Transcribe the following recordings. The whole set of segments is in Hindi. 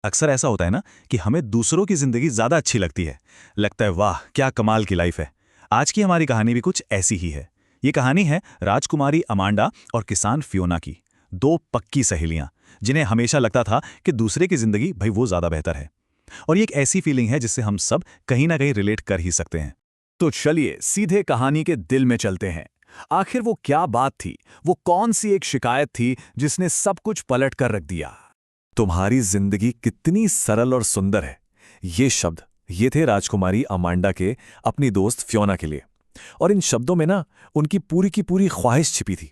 अक्सर ऐसा होता है ना कि हमें दूसरों की जिंदगी ज्यादा अच्छी लगती है। लगता है वाह क्या कमाल की लाइफ है। आज की हमारी कहानी भी कुछ ऐसी ही है। ये कहानी है राजकुमारी अमांडा और किसान फियोना की। दो पक्की सहेलियां जिन्हें हमेशा लगता था कि दूसरे की जिंदगी भाई वो ज्यादा बेहतर है। और ये एक ऐसी फीलिंग है जिससे हम सब कहीं ना कहीं रिलेट कर ही सकते हैं। तो चलिए सीधे कहानी के दिल में चलते हैं। आखिर वो क्या बात थी, वो कौन सी एक शिकायत थी जिसने सब कुछ पलट कर रख दिया। तुम्हारी जिंदगी कितनी सरल और सुंदर है, ये थे राजकुमारी अमांडा के अपनी दोस्त फियोना के लिए। और इन शब्दों में ना उनकी पूरी की पूरी ख्वाहिश छिपी थी।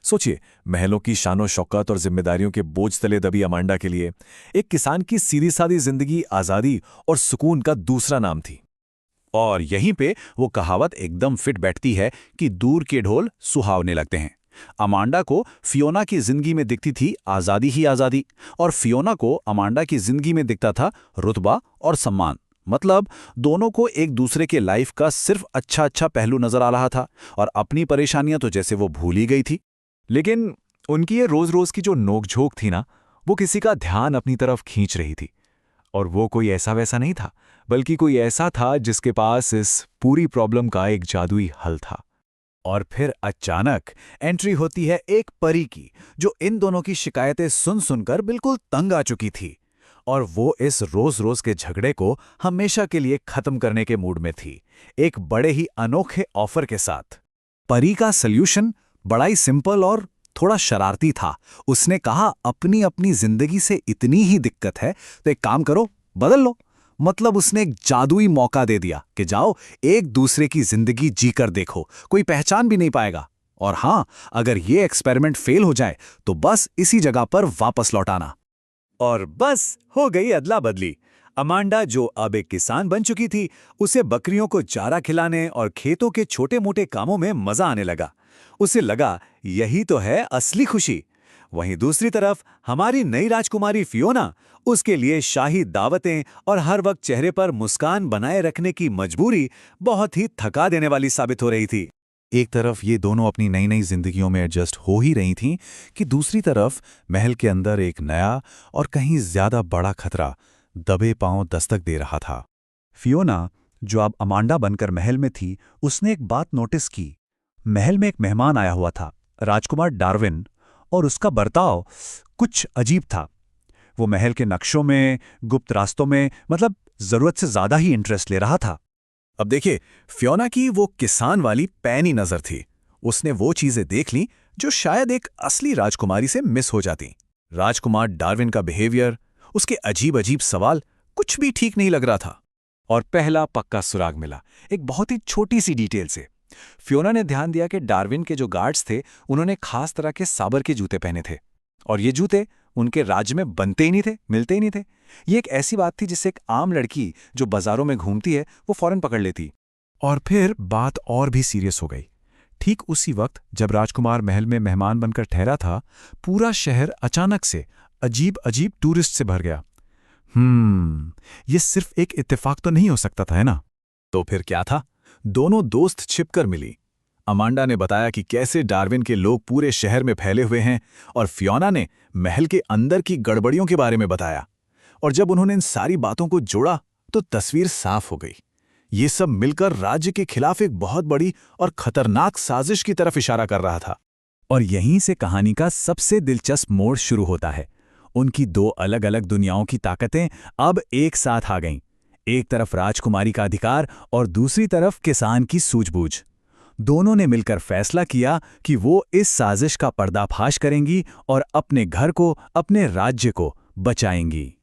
सोचिए, महलों की शानो शौकत और जिम्मेदारियों के बोझ तले दबी अमांडा के लिए एक किसान की सीधी सादी जिंदगी आजादी और सुकून का दूसरा नाम थी। और यहीं पे वो कहावत एकदम फिट बैठती है कि दूर के ढोल सुहावने लगते हैं। अमांडा को फियोना की जिंदगी में दिखती थी आज़ादी ही आज़ादी, और फियोना को अमांडा की जिंदगी में दिखता था रुतबा और सम्मान। मतलब दोनों को एक दूसरे के लाइफ का सिर्फ अच्छा अच्छा पहलू नजर आ रहा था, और अपनी परेशानियां तो जैसे वो भूल ही गई थी। लेकिन उनकी ये रोज रोज की जो नोकझोंक थी ना, वो किसी का ध्यान अपनी तरफ खींच रही थी। और वो कोई ऐसा वैसा नहीं था, बल्कि कोई ऐसा था जिसके पास इस पूरी प्रॉब्लम का एक जादुई हल था। और फिर अचानक एंट्री होती है एक परी की, जो इन दोनों की शिकायतें सुन सुनकर बिल्कुल तंग आ चुकी थी। और वो इस रोज रोज के झगड़े को हमेशा के लिए खत्म करने के मूड में थी, एक बड़े ही अनोखे ऑफर के साथ। परी का सल्यूशन बड़ा ही सिंपल और थोड़ा शरारती था। उसने कहा, अपनी अपनी जिंदगी से इतनी ही दिक्कत है तो एक काम करो, बदल लो। मतलब उसने एक जादुई मौका दे दिया कि जाओ एक दूसरे की जिंदगी जीकर देखो, कोई पहचान भी नहीं पाएगा। और हां, अगर ये एक्सपेरिमेंट फेल हो जाए तो बस इसी जगह पर वापस लौटाना। और बस हो गई अदला बदली। अमांडा, जो अब एक किसान बन चुकी थी, उसे बकरियों को चारा खिलाने और खेतों के छोटे मोटे कामों में मजा आने लगा। उसे लगा यही तो है असली खुशी। वहीं दूसरी तरफ हमारी नई राजकुमारी फियोना, उसके लिए शाही दावतें और हर वक्त चेहरे पर मुस्कान बनाए रखने की मजबूरी बहुत ही थका देने वाली साबित हो रही थी। एक तरफ ये दोनों अपनी नई नई जिंदगियों में एडजस्ट हो ही रही थीं कि दूसरी तरफ महल के अंदर एक नया और कहीं ज्यादा बड़ा खतरा दबे पांव दस्तक दे रहा था। फियोना, जो अब अमांडा बनकर महल में थी, उसने एक बात नोटिस की। महल में एक मेहमान आया हुआ था, राजकुमार डार्विन, और उसका बर्ताव कुछ अजीब था। वो महल के नक्शों में, गुप्त रास्तों में, मतलब जरूरत से ज्यादा ही इंटरेस्ट ले रहा था। अब देखिए, फियोना की वो किसान वाली पैनी नजर थी। उसने वो चीजें देख ली जो शायद एक असली राजकुमारी से मिस हो जाती। राजकुमार डार्विन का बिहेवियर, उसके अजीब अजीब सवाल, कुछ भी ठीक नहीं लग रहा था। और पहला पक्का सुराग मिला, एक बहुत ही छोटी सी डिटेल से। फियोना ने ध्यान दिया कि डार्विन के जो गार्ड्स थे, उन्होंने खास तरह के साबर के जूते पहने थे। और ये जूते उनके राज्य में बनते ही नहीं थे, मिलते ही नहीं थे। ये एक ऐसी बात थी जिससे एक आम लड़की जो बाजारों में घूमती है, वो फौरन पकड़ लेती। और फिर बात और भी सीरियस हो गई। ठीक उसी वक्त जब राजकुमार महल में मेहमान बनकर ठहरा था, पूरा शहर अचानक से अजीब अजीब टूरिस्ट से भर गया। ये सिर्फ एक इत्तेफाक तो नहीं हो सकता था, है ना? तो फिर क्या था? दोनों दोस्त छिपकर मिली। अमांडा ने बताया कि कैसे डार्विन के लोग पूरे शहर में फैले हुए हैं, और फियोना ने महल के अंदर की गड़बड़ियों के बारे में बताया। और जब उन्होंने इन सारी बातों को जोड़ा तो तस्वीर साफ हो गई। ये सब मिलकर राज्य के खिलाफ एक बहुत बड़ी और खतरनाक साजिश की तरफ इशारा कर रहा था। और यहीं से कहानी का सबसे दिलचस्प मोड़ शुरू होता है। उनकी दो अलग अलग दुनियाओं की ताकतें अब एक साथ आ गईं। एक तरफ राजकुमारी का अधिकार और दूसरी तरफ किसान की सूझबूझ। दोनों ने मिलकर फैसला किया कि वो इस साजिश का पर्दाफाश करेंगी और अपने घर को, अपने राज्य को बचाएंगी।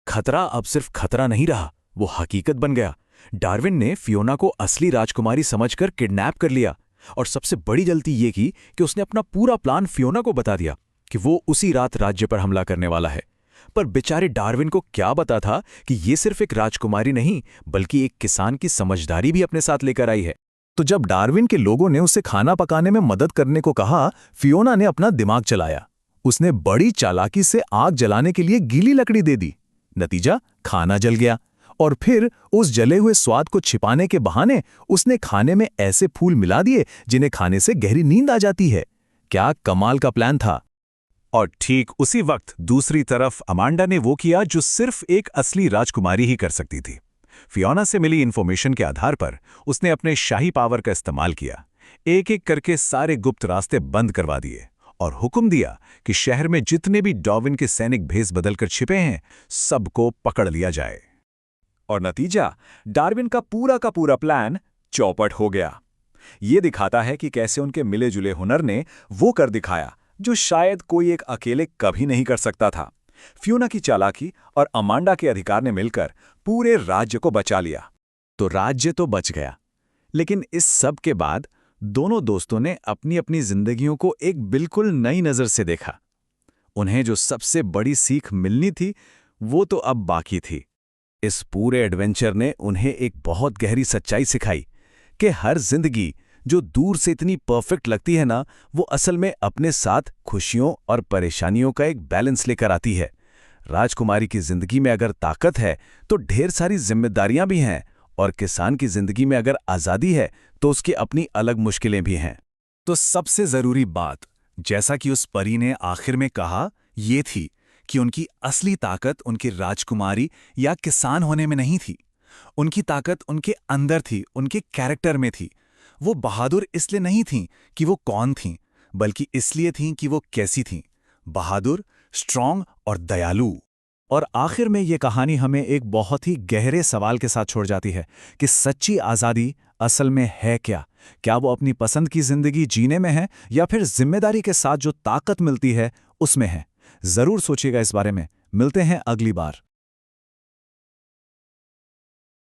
खतरा अब सिर्फ खतरा नहीं रहा, वो हकीकत बन गया। डार्विन ने फियोना को असली राजकुमारी समझकर किडनैप कर लिया। और सबसे बड़ी गलती ये की कि उसने अपना पूरा प्लान फियोना को बता दिया कि वो उसी रात राज्य पर हमला करने वाला है। पर बेचारे डार्विन को क्या पता था कि ये सिर्फ एक राजकुमारी नहीं, बल्कि एक किसान की समझदारी भी अपने साथ लेकर आई है। तो जब डार्विन के लोगों ने उसे खाना पकाने में मदद करने को कहा, फियोना ने अपना दिमाग चलाया। उसने बड़ी चालाकी से आग जलाने के लिए गीली लकड़ी दे दी। नतीजा, खाना जल गया। और फिर उस जले हुए स्वाद को छिपाने के बहाने उसने खाने में ऐसे फूल मिला दिए जिन्हें खाने से गहरी नींद आ जाती है। क्या कमाल का प्लान था। और ठीक उसी वक्त दूसरी तरफ अमांडा ने वो किया जो सिर्फ एक असली राजकुमारी ही कर सकती थी। फियोना से मिली इन्फॉर्मेशन के आधार पर उसने अपने शाही पावर का इस्तेमाल किया, एक एक करके सारे गुप्त रास्ते बंद करवा दिए और हुक्म दिया कि शहर में जितने भी डार्विन के सैनिक भेस बदलकर छिपे हैं सबको पकड़ लिया जाए। और नतीजा, डार्विन का पूरा प्लान चौपट हो गया। ये दिखाता है कि कैसे उनके मिले जुले हुनर ने वो कर दिखाया जो शायद कोई एक अकेले कभी नहीं कर सकता था। फियोना की चालाकी और अमांडा के अधिकार ने मिलकर पूरे राज्य को बचा लिया। तो राज्य तो बच गया, लेकिन इस सब के बाद दोनों दोस्तों ने अपनी अपनी जिंदगियों को एक बिल्कुल नई नज़र से देखा। उन्हें जो सबसे बड़ी सीख मिलनी थी वो तो अब बाकी थी। इस पूरे एडवेंचर ने उन्हें एक बहुत गहरी सच्चाई सिखाई कि हर जिंदगी जो दूर से इतनी परफेक्ट लगती है ना, वो असल में अपने साथ खुशियों और परेशानियों का एक बैलेंस लेकर आती है। राजकुमारी की जिंदगी में अगर ताकत है तो ढेर सारी जिम्मेदारियां भी हैं, और किसान की जिंदगी में अगर आज़ादी है तो उसकी अपनी अलग मुश्किलें भी हैं। तो सबसे ज़रूरी बात, जैसा कि उस परी ने आखिर में कहा, ये थी कि उनकी असली ताकत उनकी राजकुमारी या किसान होने में नहीं थी। उनकी ताकत उनके अंदर थी, उनके कैरेक्टर में थी। वो बहादुर इसलिए नहीं थीं कि वो कौन थीं, बल्कि इसलिए थीं कि वो कैसी थीं। बहादुर, स्ट्रॉन्ग और दयालु। और आखिर में ये कहानी हमें एक बहुत ही गहरे सवाल के साथ छोड़ जाती है कि सच्ची आज़ादी असल में है क्या? क्या वो अपनी पसंद की जिंदगी जीने में है, या फिर जिम्मेदारी के साथ जो ताकत मिलती है उसमें है? जरूर सोचिएगा इस बारे में। मिलते हैं अगली बार।